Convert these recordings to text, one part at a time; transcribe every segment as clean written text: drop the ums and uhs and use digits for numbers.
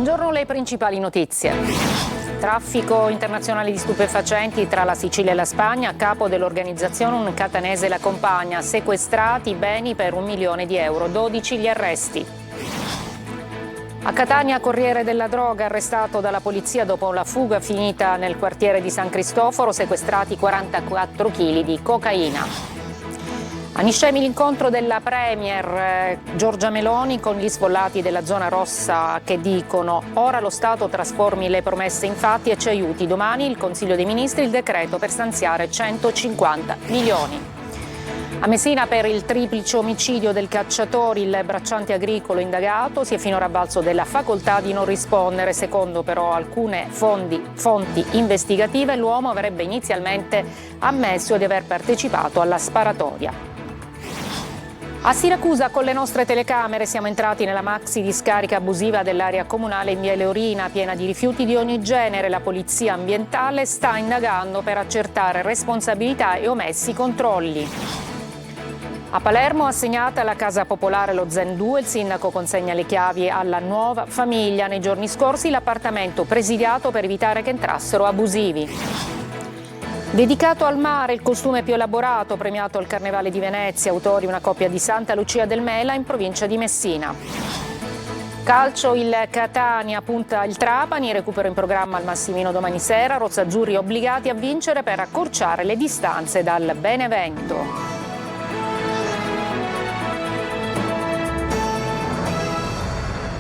Buongiorno, le principali notizie. Traffico internazionale di stupefacenti tra la Sicilia e la Spagna, a capo dell'organizzazione un catanese la compagna, sequestrati beni per €1 milione, 12 gli arresti. A Catania, corriere della droga, arrestato dalla polizia dopo la fuga finita nel quartiere di San Cristoforo, sequestrati 44 kg di cocaina. A Niscemi l'incontro della Premier Giorgia Meloni con gli sfollati della zona rossa che dicono: ora lo Stato trasformi le promesse in fatti e ci aiuti. Domani il Consiglio dei Ministri il decreto per stanziare 150 milioni. A Messina, per il triplice omicidio del cacciatore, il bracciante agricolo indagato si è finora avvalso della facoltà di non rispondere. Secondo però alcune fonti investigative, l'uomo avrebbe inizialmente ammesso di aver partecipato alla sparatoria. A Siracusa, con le nostre telecamere, siamo entrati nella maxi discarica abusiva dell'area comunale in via Leorina, piena di rifiuti di ogni genere. La polizia ambientale sta indagando per accertare responsabilità e omessi controlli. A Palermo, assegnata la casa popolare Lo Zen 2, il sindaco consegna le chiavi alla nuova famiglia. Nei giorni scorsi l'appartamento presidiato per evitare che entrassero abusivi. Dedicato al mare, il costume più elaborato, premiato al Carnevale di Venezia, autori una coppia di Santa Lucia del Mela in provincia di Messina. Calcio, il Catania punta il Trapani, recupero in programma al Massimino domani sera, rossazzurri obbligati a vincere per accorciare le distanze dal Benevento.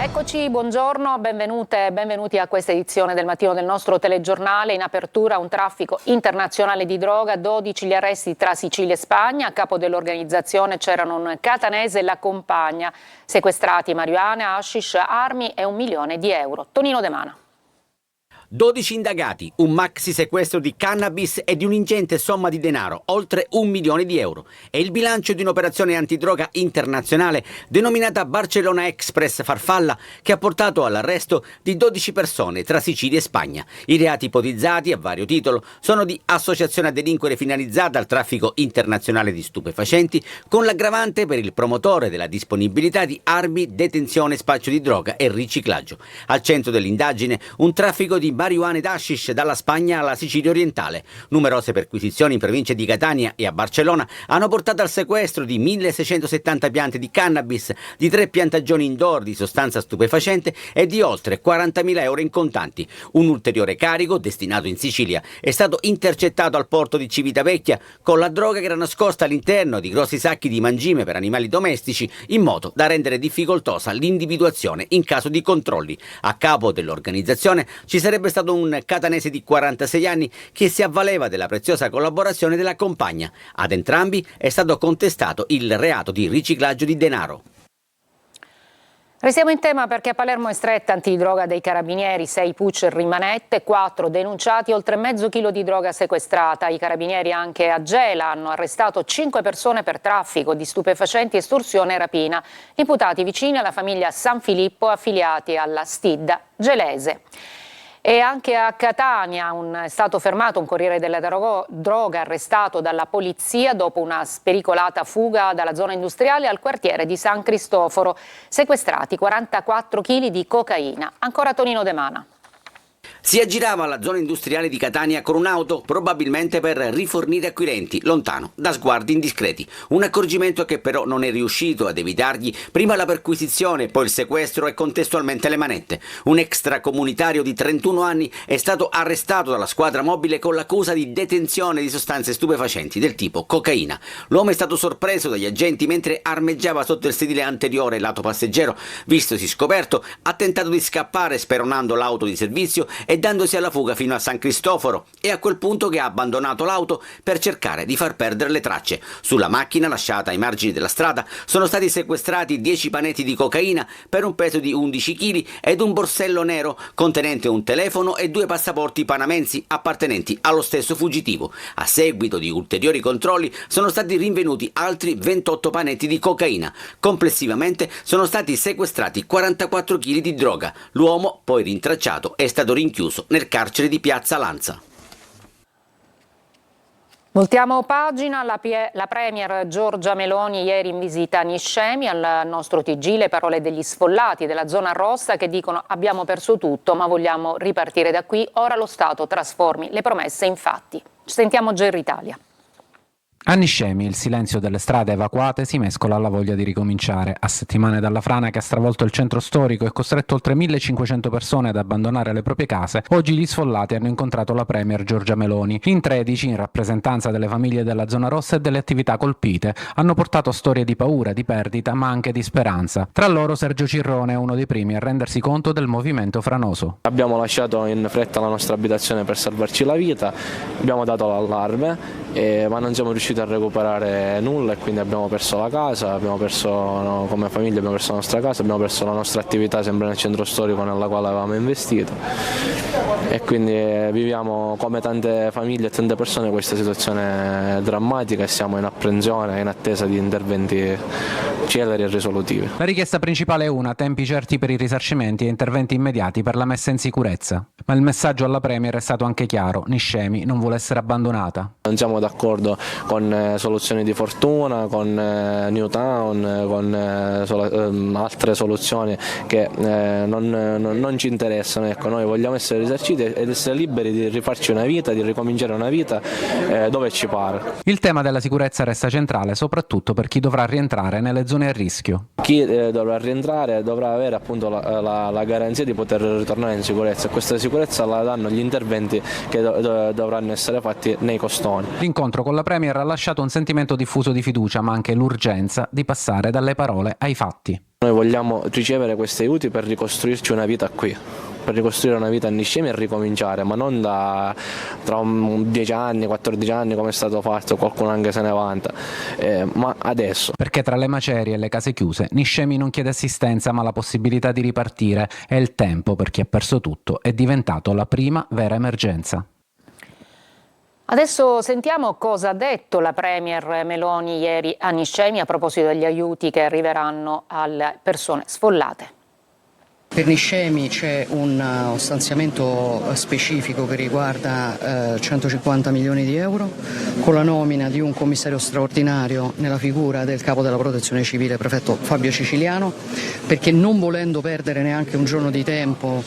Eccoci, buongiorno, benvenute e benvenuti a questa edizione del mattino del nostro telegiornale. In apertura un traffico internazionale di droga, 12 gli arresti tra Sicilia e Spagna. A capo dell'organizzazione c'erano un catanese e la compagna, sequestrati marijuana, hashish, armi e €1 milione. Tonino De Mana. 12 indagati, un maxi sequestro di cannabis e di un'ingente somma di denaro, oltre €1 milione. È il bilancio di un'operazione antidroga internazionale denominata Barcellona Express Farfalla, che ha portato all'arresto di 12 persone tra Sicilia e Spagna. I reati ipotizzati, a vario titolo, sono di associazione a delinquere finalizzata al traffico internazionale di stupefacenti, con l'aggravante per il promotore della disponibilità di armi, detenzione, spaccio di droga e riciclaggio. Al centro dell'indagine un traffico di marijuana ed hashish dalla Spagna alla Sicilia orientale. Numerose perquisizioni in provincia di Catania e a Barcellona hanno portato al sequestro di 1.670 piante di cannabis, di 3 piantagioni indoor di sostanza stupefacente e di oltre €40.000 in contanti. Un ulteriore carico, destinato in Sicilia, è stato intercettato al porto di Civitavecchia con la droga che era nascosta all'interno di grossi sacchi di mangime per animali domestici, in modo da rendere difficoltosa l'individuazione in caso di controlli. A capo dell'organizzazione ci sarebbe stato un catanese di 46 anni che si avvaleva della preziosa collaborazione della compagna. Ad entrambi è stato contestato il reato di riciclaggio di denaro. Restiamo in tema perché a Palermo è stretta antidroga dei carabinieri, 6 pucce rimanette, 4 denunciati, oltre mezzo chilo di droga sequestrata. I carabinieri anche a Gela hanno arrestato 5 persone per traffico di stupefacenti, estorsione e rapina, imputati vicini alla famiglia San Filippo affiliati alla Stidda gelese. E anche a Catania è stato fermato un corriere della droga arrestato dalla polizia dopo una spericolata fuga dalla zona industriale al quartiere di San Cristoforo. Sequestrati 44 kg di cocaina. Ancora Tonino De Mana. Si aggirava alla zona industriale di Catania con un'auto, probabilmente per rifornire acquirenti, lontano da sguardi indiscreti. Un accorgimento che però non è riuscito ad evitargli prima la perquisizione, poi il sequestro e contestualmente le manette. Un extracomunitario di 31 anni è stato arrestato dalla squadra mobile con l'accusa di detenzione di sostanze stupefacenti del tipo cocaina. L'uomo è stato sorpreso dagli agenti mentre armeggiava sotto il sedile anteriore lato passeggero. Vistosi scoperto, ha tentato di scappare speronando l'auto di servizio e dandosi alla fuga fino a San Cristoforo. È a quel punto che ha abbandonato l'auto per cercare di far perdere le tracce. Sulla macchina lasciata ai margini della strada sono stati sequestrati 10 panetti di cocaina per un peso di 11 kg ed un borsello nero contenente un telefono e 2 passaporti panamensi appartenenti allo stesso fuggitivo. A seguito di ulteriori controlli sono stati rinvenuti altri 28 panetti di cocaina. Complessivamente sono stati sequestrati 44 kg di droga. L'uomo, poi rintracciato, è stato rinchiuso nel carcere di Piazza Lanza. Voltiamo pagina, la Premier Giorgia Meloni ieri in visita a Niscemi, al nostro TG, le parole degli sfollati della zona rossa che dicono abbiamo perso tutto ma vogliamo ripartire da qui, ora lo Stato trasformi le promesse in fatti. Sentiamo Gerry Italia. A Niscemi il silenzio delle strade evacuate si mescola alla voglia di ricominciare. A settimane dalla frana che ha stravolto il centro storico e costretto oltre 1500 persone ad abbandonare le proprie case, oggi gli sfollati hanno incontrato la Premier Giorgia Meloni. In 13, in rappresentanza delle famiglie della zona rossa e delle attività colpite, hanno portato storie di paura, di perdita, ma anche di speranza. Tra loro Sergio Cirrone è uno dei primi a rendersi conto del movimento franoso. Abbiamo lasciato in fretta la nostra abitazione per salvarci la vita, abbiamo dato l'allarme, ma non siamo riusciti a recuperare nulla e quindi abbiamo perso la casa, abbiamo perso, no, come famiglia abbiamo perso la nostra casa, abbiamo perso la nostra attività sempre nel centro storico nella quale avevamo investito e quindi viviamo come tante famiglie e tante persone questa situazione drammatica e siamo in apprensione, in attesa di interventi celeri e risolutivi. La richiesta principale è una: tempi certi per i risarcimenti e interventi immediati per la messa in sicurezza. Ma il messaggio alla Premier è stato anche chiaro: Niscemi non vuole essere abbandonata. Non siamo d'accordo con soluzioni di fortuna, con Newtown, con altre soluzioni che non ci interessano. Ecco, noi vogliamo essere risarciti ed essere liberi di rifarci una vita, di ricominciare una vita dove ci pare. Il tema della sicurezza resta centrale soprattutto per chi dovrà rientrare nelle zone a rischio. Chi dovrà rientrare dovrà avere appunto la garanzia di poter ritornare in sicurezza e questa sicurezza la danno gli interventi che dovranno essere fatti nei costoni. L'incontro con la Premier ha lasciato un sentimento diffuso di fiducia, ma anche l'urgenza di passare dalle parole ai fatti. Noi vogliamo ricevere questi aiuti per ricostruirci una vita qui, per ricostruire una vita a Niscemi e ricominciare, ma non tra 10 anni, 14 anni come è stato fatto, qualcuno anche se ne vanta, ma adesso. Perché tra le macerie e le case chiuse, Niscemi non chiede assistenza ma la possibilità di ripartire e il tempo per chi ha perso tutto è diventato la prima vera emergenza. Adesso sentiamo cosa ha detto la Premier Meloni ieri a Niscemi a proposito degli aiuti che arriveranno alle persone sfollate. Per Niscemi c'è un stanziamento specifico che riguarda 150 milioni di euro con la nomina di un commissario straordinario nella figura del capo della protezione civile, prefetto Fabio Ciciliano, perché non volendo perdere neanche un giorno di tempo,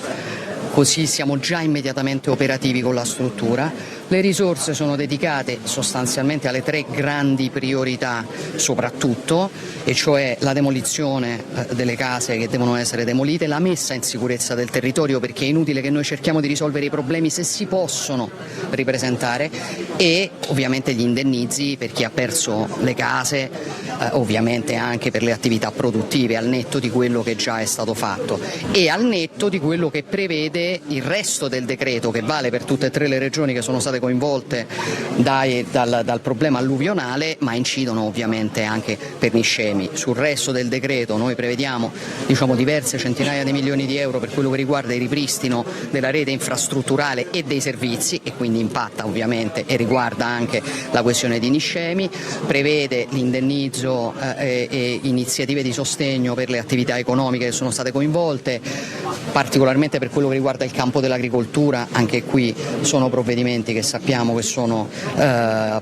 così siamo già immediatamente operativi con la struttura. Le risorse sono dedicate sostanzialmente alle 3 grandi priorità soprattutto, e cioè la demolizione delle case che devono essere demolite, la messa in sicurezza del territorio, perché è inutile che noi cerchiamo di risolvere i problemi se si possono ripresentare, e ovviamente gli indennizzi per chi ha perso le case, ovviamente anche per le attività produttive, al netto di quello che già è stato fatto e al netto di quello che prevede il resto del decreto, che vale per tutte e 3 le regioni che sono state coinvolte dal problema alluvionale, ma incidono ovviamente anche per Niscemi. Sul resto del decreto noi prevediamo diverse centinaia di milioni di euro per quello che riguarda il ripristino della rete infrastrutturale e dei servizi, e quindi impatta ovviamente e riguarda anche la questione di Niscemi. Prevede l'indennizzo e iniziative di sostegno per le attività economiche che sono state coinvolte, particolarmente per quello che riguarda il campo dell'agricoltura. Anche qui sono provvedimenti che sappiamo che sono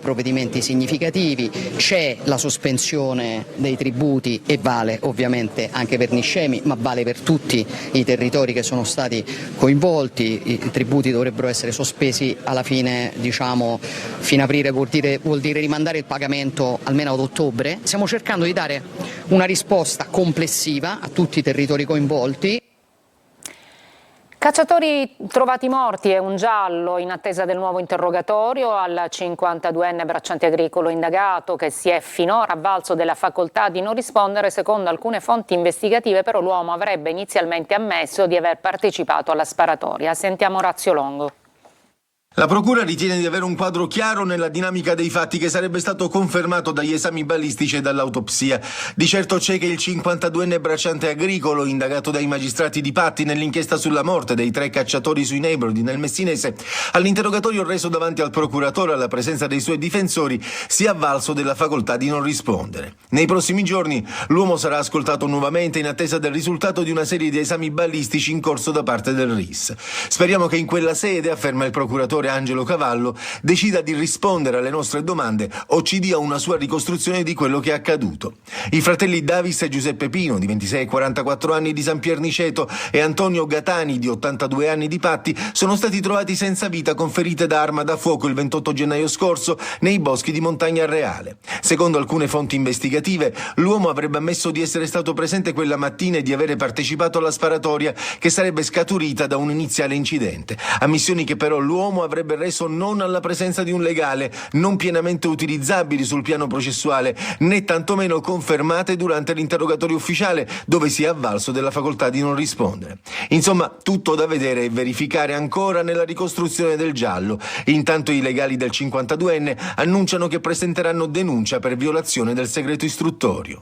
provvedimenti significativi. C'è la sospensione dei tributi e vale ovviamente anche per Niscemi, ma vale per tutti i territori che sono stati coinvolti. I tributi dovrebbero essere sospesi alla fine, fino a aprile, vuol dire rimandare il pagamento almeno ad ottobre. Stiamo cercando di dare una risposta complessiva a tutti i territori coinvolti. Cacciatori trovati morti e un giallo in attesa del nuovo interrogatorio al 52enne bracciante agricolo indagato, che si è finora avvalso della facoltà di non rispondere. Secondo alcune fonti investigative però l'uomo avrebbe inizialmente ammesso di aver partecipato alla sparatoria. Sentiamo Orazio Longo. La procura ritiene di avere un quadro chiaro nella dinamica dei fatti, che sarebbe stato confermato dagli esami balistici e dall'autopsia. Di certo c'è che il 52enne bracciante agricolo, indagato dai magistrati di Patti nell'inchiesta sulla morte dei 3 cacciatori sui Nebrodi nel Messinese, all'interrogatorio reso davanti al procuratore alla presenza dei suoi difensori, si è avvalso della facoltà di non rispondere. Nei prossimi giorni l'uomo sarà ascoltato nuovamente in attesa del risultato di una serie di esami balistici in corso da parte del RIS. Speriamo che in quella sede, afferma il procuratore l'ispettore Angelo Cavallo decida di rispondere alle nostre domande o ci dia una sua ricostruzione di quello che è accaduto. I fratelli Davis e Giuseppe Pino, di 26 e 44 anni, di San Pierniceto, e Antonio Gatani, di 82 anni, di Patti, sono stati trovati senza vita con ferite da arma da fuoco il 28 gennaio scorso nei boschi di Montagna Reale. Secondo alcune fonti investigative, l'uomo avrebbe ammesso di essere stato presente quella mattina e di avere partecipato alla sparatoria che sarebbe scaturita da un iniziale incidente. Ammissioni che però l'uomo avrebbe reso non alla presenza di un legale, non pienamente utilizzabili sul piano processuale, né tantomeno confermate durante l'interrogatorio ufficiale, dove si è avvalso della facoltà di non rispondere. Insomma, tutto da vedere e verificare ancora nella ricostruzione del giallo. Intanto i legali del 52enne annunciano che presenteranno denuncia per violazione del segreto istruttorio.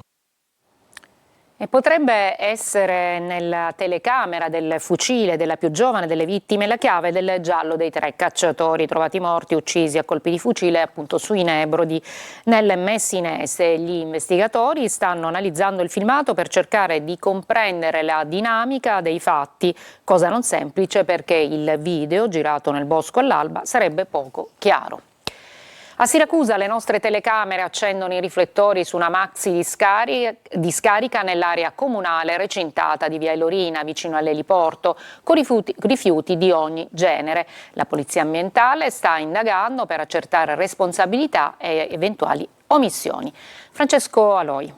E potrebbe essere nella telecamera del fucile della più giovane delle vittime la chiave del giallo dei 3 cacciatori trovati morti, uccisi a colpi di fucile appunto sui Nebrodi nel Messinese. Gli investigatori stanno analizzando il filmato per cercare di comprendere la dinamica dei fatti, cosa non semplice perché il video girato nel bosco all'alba sarebbe poco chiaro. A Siracusa le nostre telecamere accendono i riflettori su una maxi discarica nell'area comunale recintata di Via Elorina, vicino all'eliporto, con rifiuti di ogni genere. La polizia ambientale sta indagando per accertare responsabilità e eventuali omissioni. Francesco Aloi.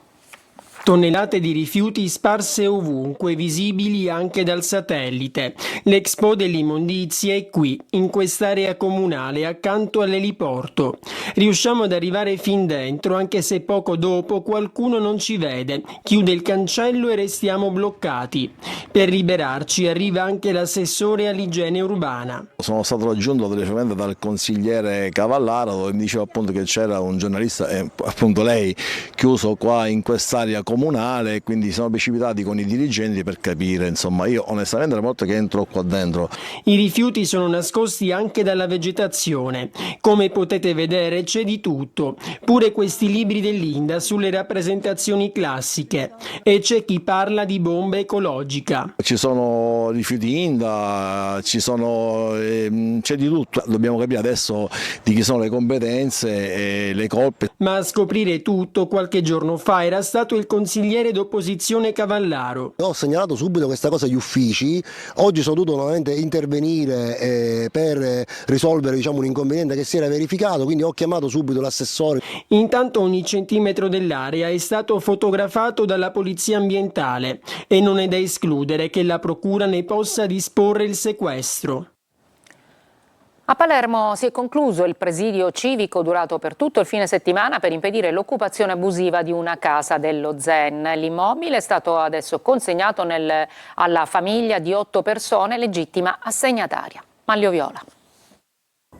Tonnellate di rifiuti sparse ovunque, visibili anche dal satellite. L'Expo dell'immondizia è qui, in quest'area comunale, accanto all'eliporto. Riusciamo ad arrivare fin dentro, anche se poco dopo qualcuno non ci vede. Chiude il cancello e restiamo bloccati. Per liberarci arriva anche l'assessore all'igiene urbana. Sono stato raggiunto telefonicamente dal consigliere Cavallaro, dove mi diceva appunto che c'era un giornalista e appunto lei chiuso qua in quest'area comunale, quindi siamo precipitati con i dirigenti per capire, insomma, io onestamente le volte che entro qua dentro. I rifiuti sono nascosti anche dalla vegetazione. Come potete vedere c'è di tutto, pure questi libri dell'Inda sulle rappresentazioni classiche, e c'è chi parla di bomba ecologica. Ci sono rifiuti Inda, c'è di tutto, dobbiamo capire adesso di chi sono le competenze e le colpe. Ma a scoprire tutto qualche giorno fa era stato il consigliere d'opposizione Cavallaro. Ho segnalato subito questa cosa agli uffici, oggi sono dovuto nuovamente intervenire per risolvere un inconveniente che si era verificato, quindi ho chiamato subito l'assessore. Intanto ogni centimetro dell'area è stato fotografato dalla polizia ambientale e non è da escludere che la procura ne possa disporre il sequestro. A Palermo si è concluso il presidio civico durato per tutto il fine settimana per impedire l'occupazione abusiva di una casa dello Zen. L'immobile è stato adesso consegnato alla famiglia di 8 persone, legittima assegnataria. Manlio Viola.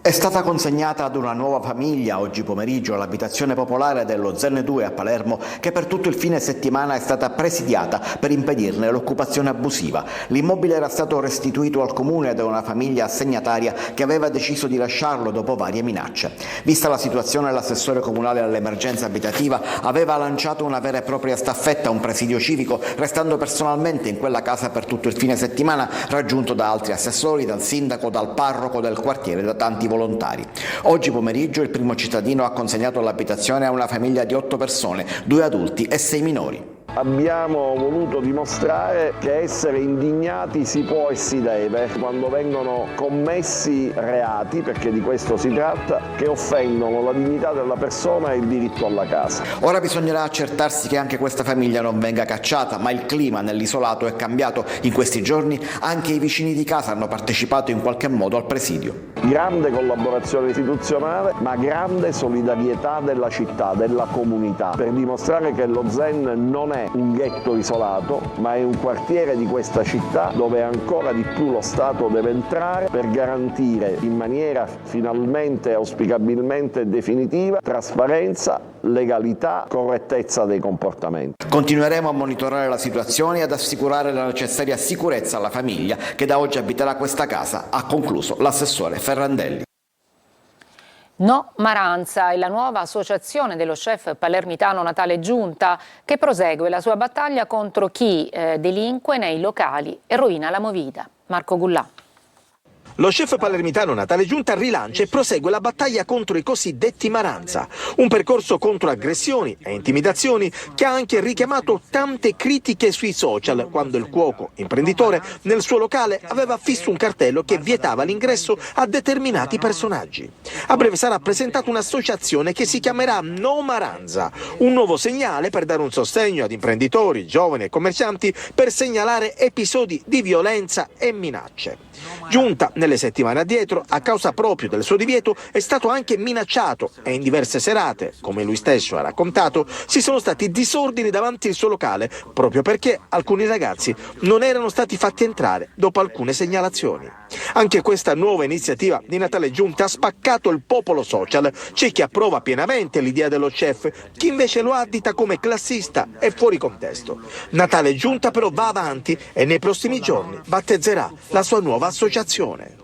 È stata consegnata ad una nuova famiglia oggi pomeriggio all'abitazione popolare dello Zen 2 a Palermo, che per tutto il fine settimana è stata presidiata per impedirne l'occupazione abusiva. L'immobile era stato restituito al comune da una famiglia assegnataria che aveva deciso di lasciarlo dopo varie minacce. Vista la situazione, l'assessore comunale all'emergenza abitativa aveva lanciato una vera e propria staffetta a un presidio civico, restando personalmente in quella casa per tutto il fine settimana, raggiunto da altri assessori, dal sindaco, dal parroco del quartiere, da tanti volontari. Oggi pomeriggio il primo cittadino ha consegnato l'abitazione a una famiglia di 8 persone, 2 adulti e 6 minori. Abbiamo voluto dimostrare che essere indignati si può e si deve quando vengono commessi reati, perché di questo si tratta, che offendono la dignità della persona e il diritto alla casa. Ora bisognerà accertarsi che anche questa famiglia non venga cacciata, ma il clima nell'isolato è cambiato. In questi giorni anche i vicini di casa hanno partecipato in qualche modo al presidio. Grande collaborazione istituzionale, ma grande solidarietà della città, della comunità, per dimostrare che lo Zen non è un ghetto isolato, ma è un quartiere di questa città dove ancora di più lo Stato deve entrare per garantire in maniera finalmente, auspicabilmente definitiva, trasparenza, legalità, correttezza dei comportamenti. Continueremo a monitorare la situazione e ad assicurare la necessaria sicurezza alla famiglia che da oggi abiterà questa casa, ha concluso l'assessore Ferrandelli. No Maranza è la nuova associazione dello chef palermitano Natale Giunta, che prosegue la sua battaglia contro chi delinque nei locali e rovina la movida. Marco Gullà. Lo chef palermitano Natale Giunta rilancia e prosegue la battaglia contro i cosiddetti Maranza, un percorso contro aggressioni e intimidazioni che ha anche richiamato tante critiche sui social, quando il cuoco imprenditore nel suo locale aveva affisso un cartello che vietava l'ingresso a determinati personaggi. A breve sarà presentata un'associazione che si chiamerà No Maranza, un nuovo segnale per dare un sostegno ad imprenditori, giovani e commercianti per segnalare episodi di violenza e minacce. Giunta nelle settimane addietro, a causa proprio del suo divieto, è stato anche minacciato e in diverse serate, come lui stesso ha raccontato, ci sono stati disordini davanti al suo locale proprio perché alcuni ragazzi non erano stati fatti entrare dopo alcune segnalazioni. Anche questa nuova iniziativa di Natale Giunta ha spaccato il popolo social. C'è chi approva pienamente l'idea dello chef, chi invece lo addita come classista e fuori contesto. Natale Giunta però va avanti e nei prossimi giorni battezzerà la sua nuova associazione.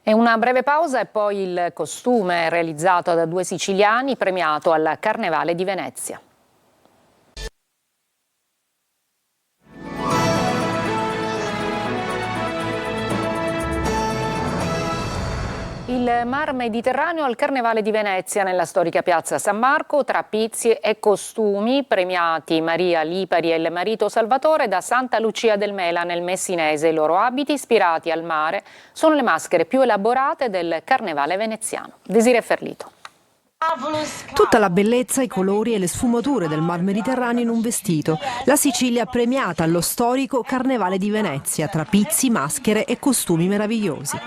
E una breve pausa e poi il costume realizzato da 2 siciliani premiato al Carnevale di Venezia. Il Mar Mediterraneo al Carnevale di Venezia nella storica piazza San Marco, trappizi e costumi premiati Maria Lipari e il marito Salvatore da Santa Lucia del Mela nel Messinese. I loro abiti ispirati al mare sono le maschere più elaborate del Carnevale veneziano. Desiree Ferlito. Tutta la bellezza, i colori e le sfumature del Mar Mediterraneo in un vestito. La Sicilia premiata allo storico Carnevale di Venezia, trappizi, maschere e costumi meravigliosi.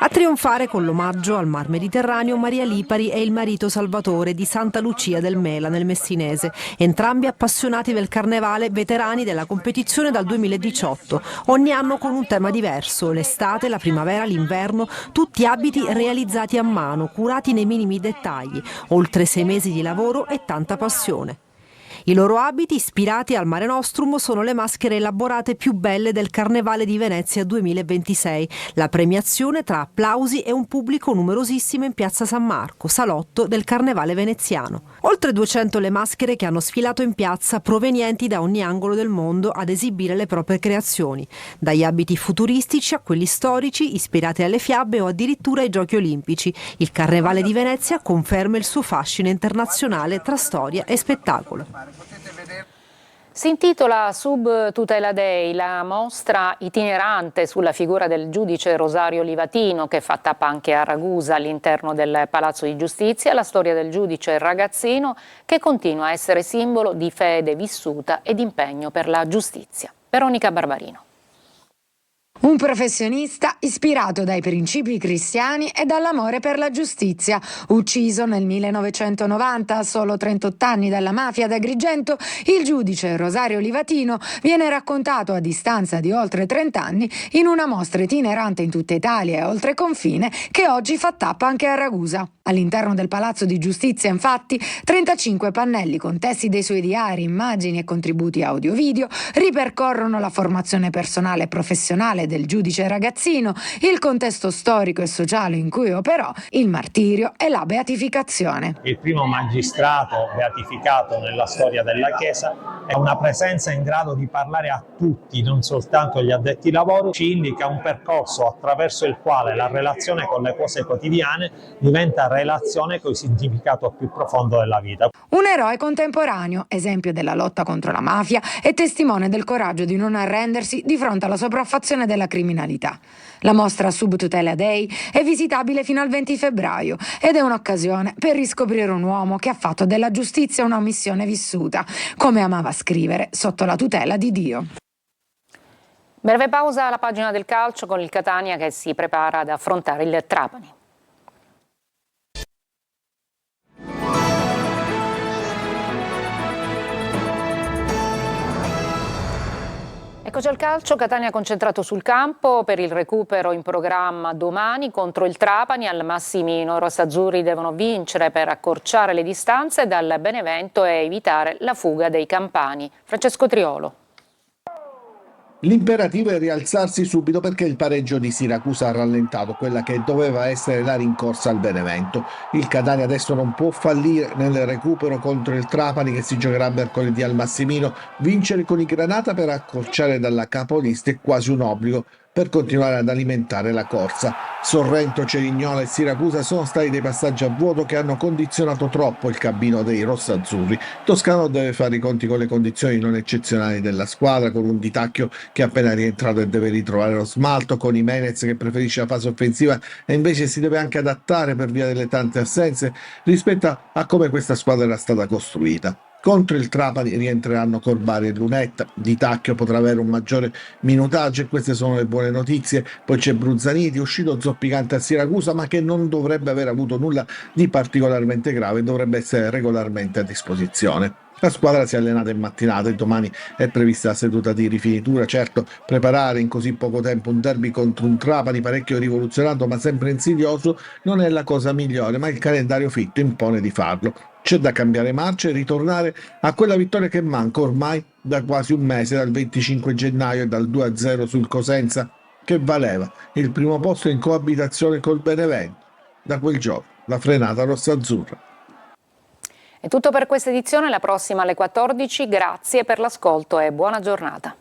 A trionfare con l'omaggio al Mar Mediterraneo Maria Lipari e il marito Salvatore di Santa Lucia del Mela nel Messinese, entrambi appassionati del carnevale, veterani della competizione dal 2018, ogni anno con un tema diverso, l'estate, la primavera, l'inverno, tutti abiti realizzati a mano, curati nei minimi dettagli, oltre 6 mesi di lavoro e tanta passione. I loro abiti, ispirati al Mare Nostrum, sono le maschere elaborate più belle del Carnevale di Venezia 2026. La premiazione tra applausi e un pubblico numerosissimo in piazza San Marco, salotto del Carnevale veneziano. Oltre 200 le maschere che hanno sfilato in piazza, provenienti da ogni angolo del mondo ad esibire le proprie creazioni, dagli abiti futuristici a quelli storici, ispirati alle fiabe o addirittura ai Giochi Olimpici. Il Carnevale di Venezia conferma il suo fascino internazionale tra storia e spettacolo. Si intitola Sub Tutela Dei, la mostra itinerante sulla figura del giudice Rosario Livatino, che fa tappa anche a Ragusa all'interno del Palazzo di Giustizia, la storia del giudice ragazzino che continua a essere simbolo di fede vissuta ed impegno per la giustizia. Veronica Barbarino. Un professionista ispirato dai principi cristiani e dall'amore per la giustizia. Ucciso nel 1990 a solo 38 anni dalla mafia d'Agrigento, il giudice Rosario Livatino viene raccontato a distanza di oltre 30 anni in una mostra itinerante in tutta Italia e oltre confine che oggi fa tappa anche a Ragusa. All'interno del Palazzo di Giustizia, infatti, 35 pannelli con testi dei suoi diari, immagini e contributi audio-video ripercorrono la formazione personale e professionale del giudice ragazzino, il contesto storico e sociale in cui operò, il martirio e la beatificazione. Il primo magistrato beatificato nella storia della Chiesa è una presenza in grado di parlare a tutti, non soltanto agli addetti ai lavori, ci indica un percorso attraverso il quale la relazione con le cose quotidiane diventa relazione con il significato più profondo della vita. Un eroe contemporaneo, esempio della lotta contro la mafia e testimone del coraggio di non arrendersi di fronte alla sopraffazione della criminalità. La mostra Sub Tutela Dei è visitabile fino al 20 febbraio ed è un'occasione per riscoprire un uomo che ha fatto della giustizia una missione vissuta, come amava scrivere, sotto la tutela di Dio. Breve pausa alla pagina del calcio con il Catania che si prepara ad affrontare il Trapani. Eccoci al calcio, Catania concentrato sul campo per il recupero in programma domani contro il Trapani al Massimino. I rossazzurri devono vincere per accorciare le distanze dal Benevento e evitare la fuga dei campani. Francesco Triolo. L'imperativo è rialzarsi subito perché il pareggio di Siracusa ha rallentato quella che doveva essere la rincorsa al Benevento. Il Catania adesso non può fallire nel recupero contro il Trapani che si giocherà mercoledì al Massimino. Vincere con i Granata per accorciare dalla capolista è quasi un obbligo. per continuare ad alimentare la corsa. Sorrento, Cerignola e Siracusa sono stati dei passaggi a vuoto che hanno condizionato troppo il cammino dei rossazzurri. Toscano deve fare i conti con le condizioni non eccezionali della squadra, con un Di Tacchio che è appena rientrato e deve ritrovare lo smalto, con Jimenez che preferisce la fase offensiva e invece si deve anche adattare per via delle tante assenze rispetto a come questa squadra era stata costruita. Contro il Trapani rientreranno Corbari e Lunetta, Di Tacchio potrà avere un maggiore minutaggio e queste sono le buone notizie. Poi c'è Bruzzaniti, uscito zoppicante a Siracusa ma che non dovrebbe aver avuto nulla di particolarmente grave e dovrebbe essere regolarmente a disposizione. La squadra si è allenata in mattinata e domani è prevista la seduta di rifinitura. Certo, preparare in così poco tempo un derby contro un Trapani parecchio rivoluzionato ma sempre insidioso non è la cosa migliore, ma il calendario fitto impone di farlo. C'è da cambiare marcia e ritornare a quella vittoria che manca ormai da quasi un mese, dal 25 gennaio e dal 2-0 sul Cosenza, che valeva il primo posto in coabitazione col Benevento. Da quel giorno la frenata rossazzurra. È tutto per questa edizione, la prossima alle 14. Grazie per l'ascolto e buona giornata.